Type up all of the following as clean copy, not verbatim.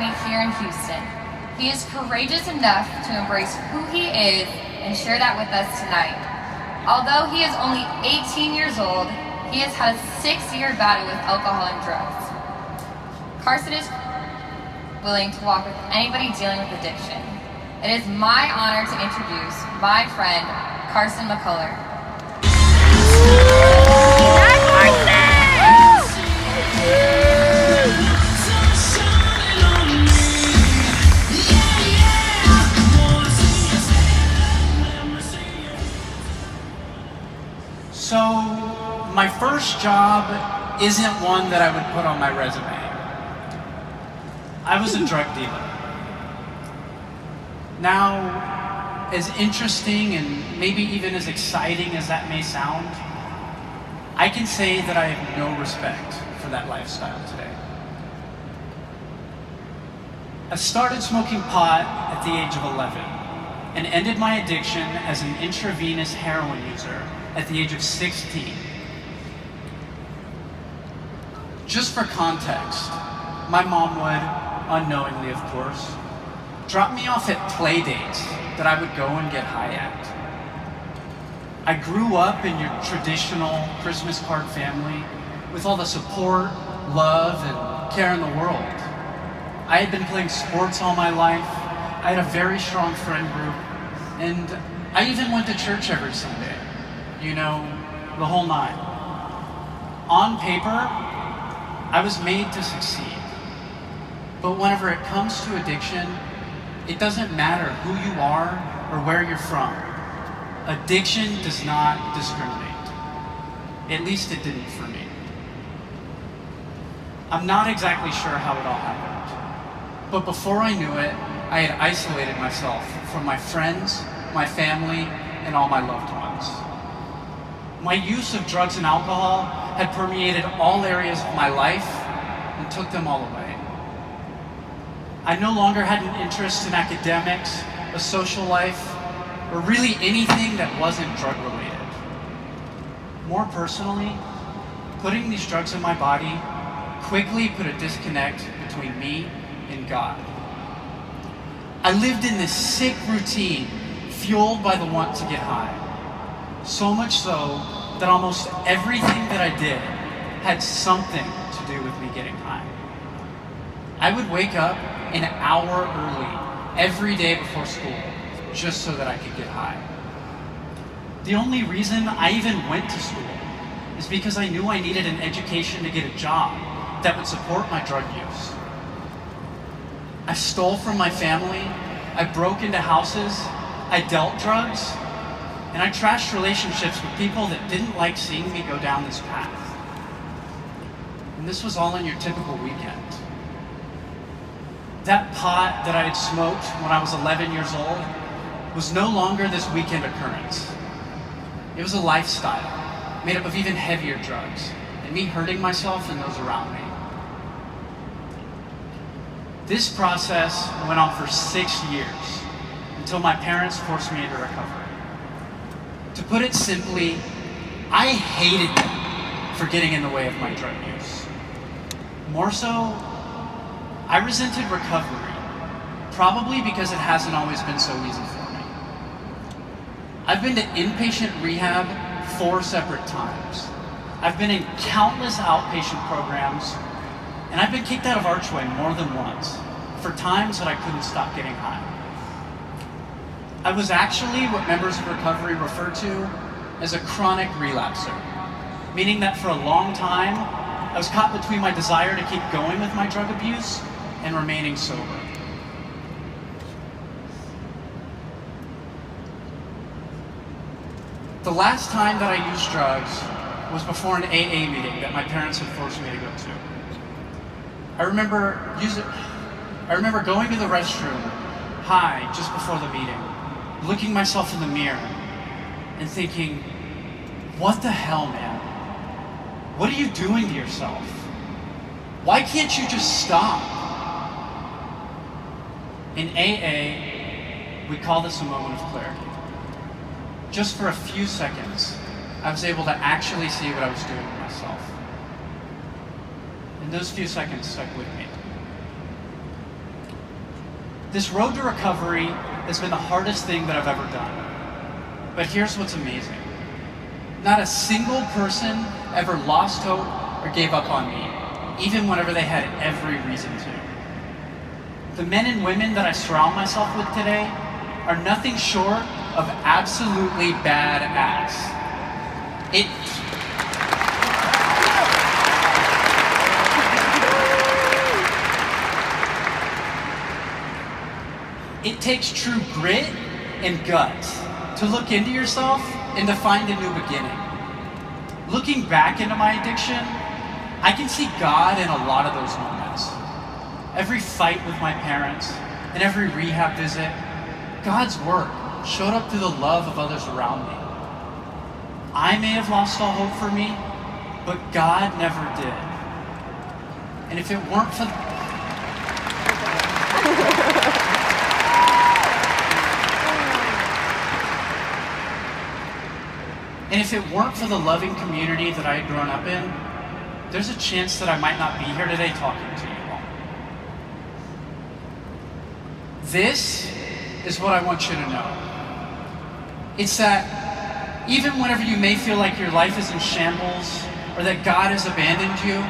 me here in Houston. He is courageous enough to embrace who he is and share that with us tonight. Although he is only 18 years old, he has had a 6-year battle with alcohol and drugs. Carson is willing to walk with anybody dealing with addiction. It is my honor to introduce my friend, Carson McCuller. So, my first job isn't one that I would put on my resume. I was a drug dealer. Now, as interesting and maybe even as exciting as that may sound, I can say that I have no respect for that lifestyle today. I started smoking pot at the age of 11 and ended my addiction as an intravenous heroin user at the age of 16. Just for context, my mom would, unknowingly of course, drop me off at play dates that I would go and get high at. I grew up in your traditional Christmas card family with all the support, love, and care in the world. I had been playing sports all my life. I had a very strong friend group, and I even went to church every Sunday. You know, the whole nine. On paper, I was made to succeed. But whenever it comes to addiction, it doesn't matter who you are or where you're from. Addiction does not discriminate. At least it didn't for me. I'm not exactly sure how it all happened. But before I knew it, I had isolated myself from my friends, my family, and all my loved ones. My use of drugs and alcohol had permeated all areas of my life and took them all away. I no longer had an interest in academics, a social life, or really anything that wasn't drug-related. More personally, putting these drugs in my body quickly put a disconnect between me and God. I lived in this sick routine, fueled by the want to get high. So much so that almost everything that I did had something to do with me getting high. I would wake up an hour early every day before school just so that I could get high. The only reason I even went to school is because I knew I needed an education to get a job that would support my drug use. I stole from my family, I broke into houses, I dealt drugs, and I trashed relationships with people that didn't like seeing me go down this path. And this was all in your typical weekend. That pot that I had smoked when I was 11 years old was no longer this weekend occurrence. It was a lifestyle made up of even heavier drugs, and me hurting myself and those around me. This process went on for 6 years until my parents forced me into recovery. To put it simply, I hated them for getting in the way of my drug use. More so, I resented recovery, probably because it hasn't always been so easy for me. I've been to inpatient rehab 4 separate times. I've been in countless outpatient programs, and I've been kicked out of Archway more than once for times that I couldn't stop getting high. I was actually what members of recovery refer to as a chronic relapser, meaning that for a long time, I was caught between my desire to keep going with my drug abuse and remaining sober. The last time that I used drugs was before an AA meeting that my parents had forced me to go to. I remember going to the restroom high just before the meeting, looking myself in the mirror and thinking, what the hell, man? What are you doing to yourself? Why can't you just stop? In AA, we call this a moment of clarity. Just for a few seconds, I was able to actually see what I was doing to myself. And those few seconds stuck with me. This road to recovery has been the hardest thing that I've ever done. But here's what's amazing. Not a single person ever lost hope or gave up on me, even whenever they had every reason to. The men and women that I surround myself with today are nothing short of absolutely badass. It takes true grit and guts to look into yourself and to find a new beginning. Looking back into my addiction, I can see God in a lot of those moments. Every fight with my parents and every rehab visit, God's work showed up through the love of others around me. I may have lost all hope for me, but God never did. And if it weren't for the loving community that I had grown up in, there's a chance that I might not be here today talking to you all. This is what I want you to know. It's that even whenever you may feel like your life is in shambles or that God has abandoned you,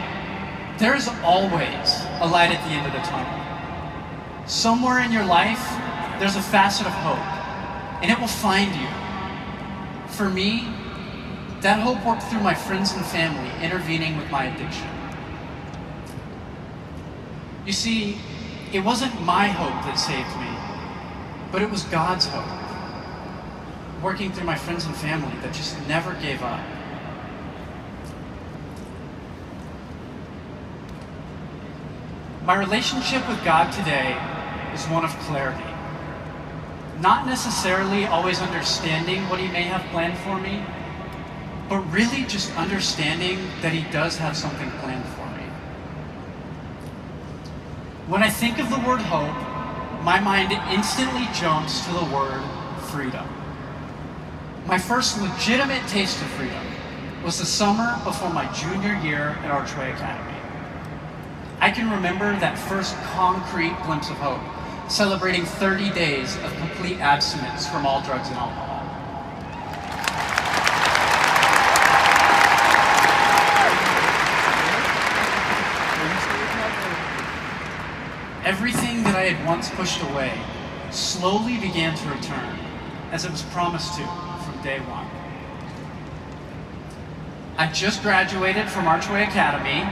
there is always a light at the end of the tunnel. Somewhere in your life, there's a facet of hope, and it will find you. For me, that hope worked through my friends and family intervening with my addiction. You see, it wasn't my hope that saved me, but it was God's hope, working through my friends and family that just never gave up. My relationship with God today is one of clarity. Not necessarily always understanding what He may have planned for me, but really just understanding that He does have something planned for me. When I think of the word hope, my mind instantly jumps to the word freedom. My first legitimate taste of freedom was the summer before my junior year at Archway Academy. I can remember that first concrete glimpse of hope, celebrating 30 days of complete abstinence from all drugs and alcohol. Everything that I had once pushed away slowly began to return, as it was promised to from day one. I just graduated from Archway Academy,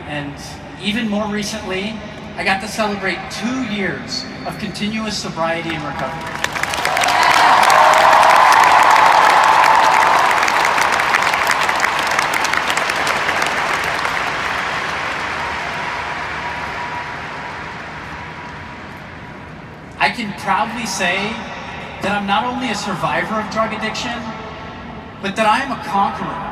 and even more recently, I got to celebrate 2 years of continuous sobriety and recovery. I can proudly say that I'm not only a survivor of drug addiction, but that I am a conqueror.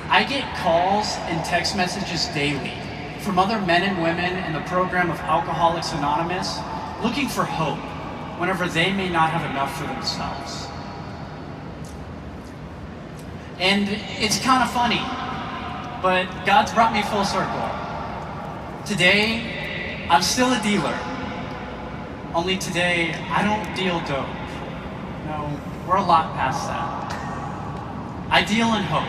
I get calls and text messages daily from other men and women in the program of Alcoholics Anonymous looking for hope whenever they may not have enough for themselves. And it's kind of funny, but God's brought me full circle. Today, I'm still a dealer. Only today, I don't deal dope. No, we're a lot past that. I deal in hope.